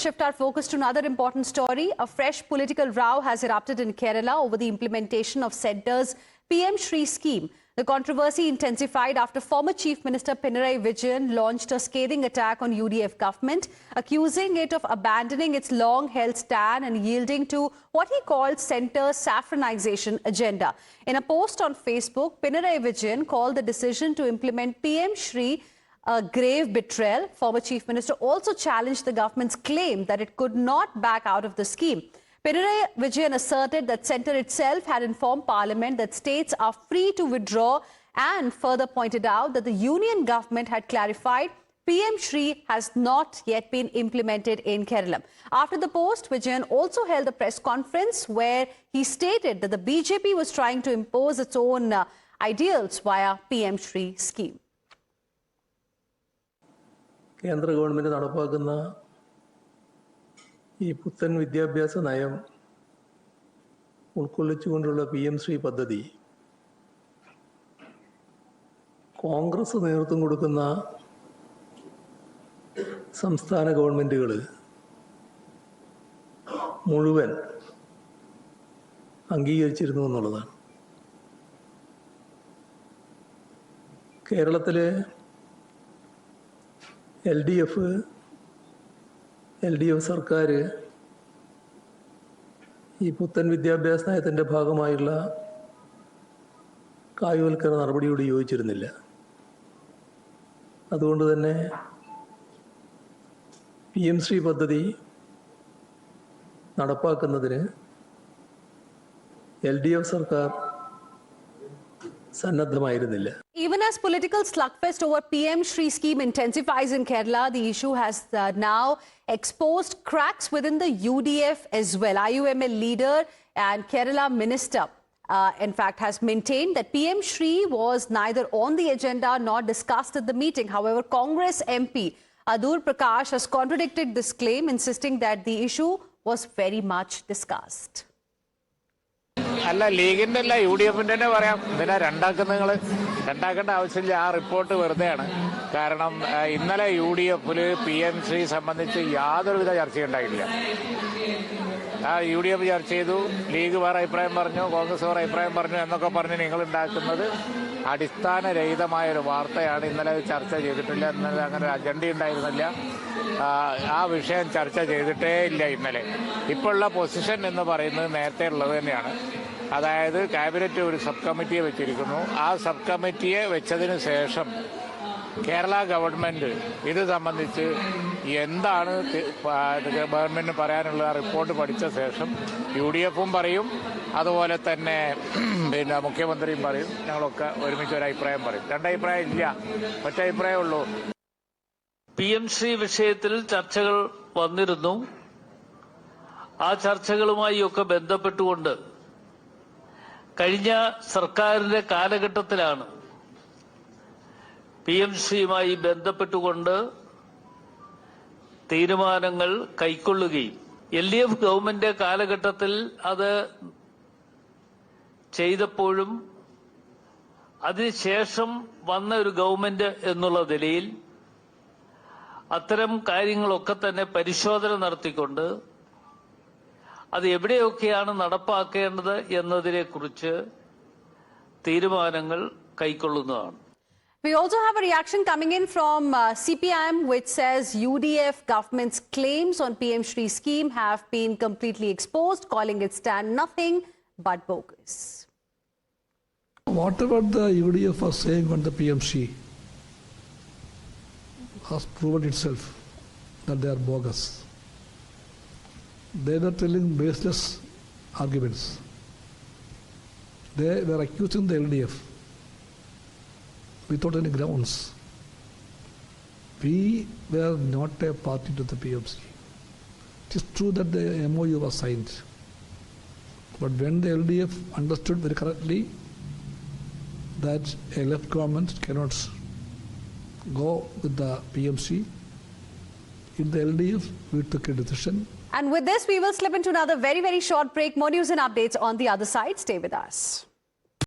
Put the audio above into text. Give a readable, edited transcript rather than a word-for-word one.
shift our focus to another important story. A fresh political row has erupted in Kerala over the implementation of Centre's PM Shri scheme. The controversy intensified after former Chief Minister Pinarayi Vijayan launched a scathing attack on UDF government, accusing it of abandoning its long-held stand and yielding to what he called Centre's saffronization agenda. In a post on Facebook, Pinarayi Vijayan called the decision to implement PM Shri a grave betrayal. Former Chief Minister also challenged the government's claim that it could not back out of the scheme. Pinarayi Vijayan asserted that Centre itself had informed Parliament that states are free to withdraw and further pointed out that the union government had clarified PM Shri has not yet been implemented in Kerala. After the post, Vijayan also held a press conference where he stated that the BJP was trying to impose its own ideals via PM Shri scheme. കേന്ദ്ര government നടപ്പാക്കുന്ന ഈ പുത്തൻ വിദ്യാഭ്യാസ നയം ഉൾക്കൊള്ളിച്ചുകൊണ്ടുള്ള PM Shri പദ്ധതി കോൺഗ്രസ് നേതൃത്വം കൊടുക്കുന്ന സംസ്ഥാന ഗവൺമെന്റുകൾ മുഴുവൻ അംഗീകരിച്ചിരുന്നു എന്നുള്ളതാണ്. കേരളത്തിലെ LDF സർക്കാർ ഈ പുത്തൻ വിദ്യാഭ്യാസ നയത്തിൻ്റെ ഭാഗമായുള്ള കായ്വൽക്കരണ നടപടിയോട് യോജിച്ചിരുന്നില്ല. അതുകൊണ്ട് തന്നെ PM ശ്രീ പദ്ധതി നടപ്പാക്കുന്നതിന് LDF സർക്കാർ സന്നദ്ധമായിരുന്നില്ല. Even as political slugfest over PM Shri scheme intensifies in Kerala, the issue has now exposed cracks within the UDF as well. IUML leader and Kerala minister, in fact, has maintained that PM Shri was neither on the agenda nor discussed at the meeting. However, Congress MP Adur Prakash has contradicted this claim, insisting that the issue was very much discussed. അല്ല, ലീഗിൻ്റെ അല്ല, UDFൻ്റെ തന്നെ പറയാം. ഇതിനെ രണ്ടാക്കേണ്ട ആവശ്യമില്ല. ആ report വെറുതെയാണ്. കാരണം ഇന്നലെ UDFിൽ PM ശ്രീ സംബന്ധിച്ച് യാതൊരുവിധ ചർച്ചയുണ്ടായിട്ടില്ല. UDF ചർച്ച ചെയ്തു, ലീഗ് വേറെ അഭിപ്രായം പറഞ്ഞു, കോൺഗ്രസ് വേറെ അഭിപ്രായം പറഞ്ഞു എന്നൊക്കെ പറഞ്ഞ് നിങ്ങൾ ഉണ്ടാക്കുന്നത് അടിസ്ഥാനരഹിതമായൊരു വാർത്തയാണ്. ഇന്നലെ ചർച്ച ചെയ്തിട്ടില്ല. ഇന്നലെ അങ്ങനെ ഒരു അജണ്ട ഉണ്ടായിരുന്നില്ല. ആ വിഷയം ചർച്ച ചെയ്തിട്ടേ ഇല്ല ഇന്നലെ. ഇപ്പോഴുള്ള പൊസിഷൻ എന്ന് പറയുന്നത് നേരത്തെ ഉള്ളത് തന്നെയാണ്. അതായത് ക്യാബിനറ്റ് ഒരു സബ് കമ്മിറ്റിയെ വെച്ചിരിക്കുന്നു. ആ സബ് കമ്മിറ്റിയെ വെച്ചതിന് ശേഷം കേരള ഗവൺമെൻറ് ഇത് സംബന്ധിച്ച് എന്താണ് ഗവൺമെൻറ്റിന് പറയാനുള്ള റിപ്പോർട്ട് പഠിച്ച ശേഷം UDFും പറയും, അതുപോലെ തന്നെ പിന്നെ മുഖ്യമന്ത്രിയും പറയും, ഞങ്ങളൊക്കെ ഒരുമിച്ച് ഒരു അഭിപ്രായം പറയും. രണ്ടഭിപ്രായം ഇല്ല, ഒറ്റ അഭിപ്രായമേ ഉള്ളൂ. PM ശ്രീ വിഷയത്തിൽ ചർച്ചകൾ വന്നിരുന്നു. ആ ചർച്ചകളുമായി ഒക്കെ ബന്ധപ്പെട്ടുകൊണ്ട് കഴിഞ്ഞ സർക്കാരിന്റെ കാലഘട്ടത്തിലാണ് PM ശ്രീയുമായി ബന്ധപ്പെട്ടുകൊണ്ട് തീരുമാനങ്ങൾ കൈക്കൊള്ളുകയും LDF ഗവൺമെന്റ് കാലഘട്ടത്തിൽ അത് ചെയ്തപ്പോഴും അതിനുശേഷം വന്ന ഒരു ഗവൺമെന്റ് എന്നുള്ള നിലയിൽ അത്തരം കാര്യങ്ങളൊക്കെ തന്നെ പരിശോധന നടത്തിക്കൊണ്ട് അത് എവിടെയൊക്കെയാണ് നടപ്പാക്കേണ്ടത് എന്നതിനെക്കുറിച്ച് തീരുമാനങ്ങൾ കൈക്കൊള്ളുന്നതാണ്. We also have a reaction coming in from CPIM, which says UDF government's claims on PM Shri scheme have been completely exposed, calling it stand nothing but bogus. Whatever the UDF was saying on the PM Shri has proven itself that they are bogus. They were telling baseless arguments. They were accusing the LDF without any grounds. We were not a party to the PM Shri. It is true that the MOU was signed. But when the LDF understood very correctly that a left government cannot go with the PM Shri, in the LDF we took a decision. And with this, we will slip into another very, very short break. More news and updates on the other side. Stay with us.